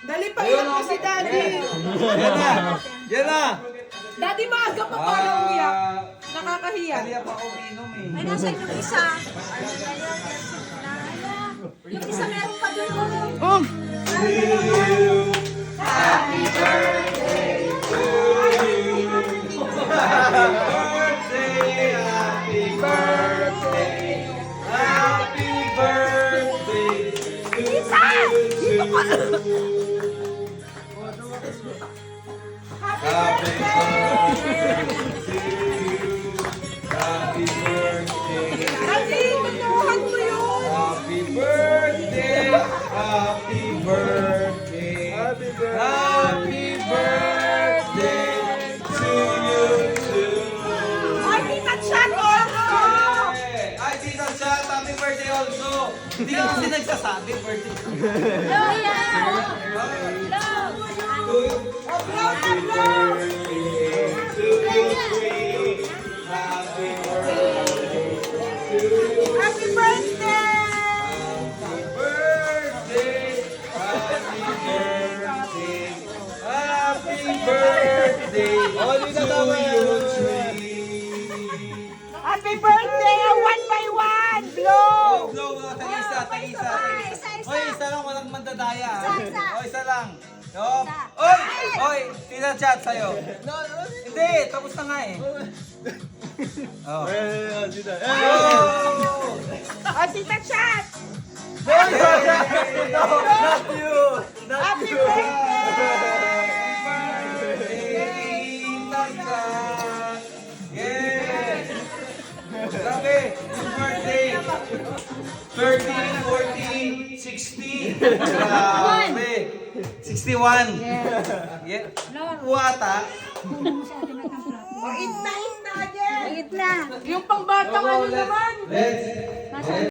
Dali pa yun po si Daddy. Yan na. Yan na. Daddy, maaga pa para umiyak. Nakakahiya. Kaya pa ako uminom eh. Ay, nasa yung isa. Yung isa meron pa doon. Daddy, tutuhan mo yun. Happy birthday, happy birthday, happy birthday to you too. Ay, Tita Chat also. Ay, Tita Chat, happy birthday also. Hindi ka kasi nagsasabi birthday. Happy birthday. Happy birthday to you, Happy birthday. One by one. Blow. Blow, tag-isa, tag-isa. Oy, isa lang, walang mandadaya. Isa. O, isa lang. Yup. Oy! Oy! Tita Chat sa'yo. Hindi, tapos na nga eh. Oh. Oh, Tita Chat. Not you! Happy birthday. Tita Chat! Yes! Grabe! Yung birthday! 30, 40, 60! Grabe! 61! Yeah. Wata! Oh, itna again. Wait na. Yung pangbatang ano naman. Let's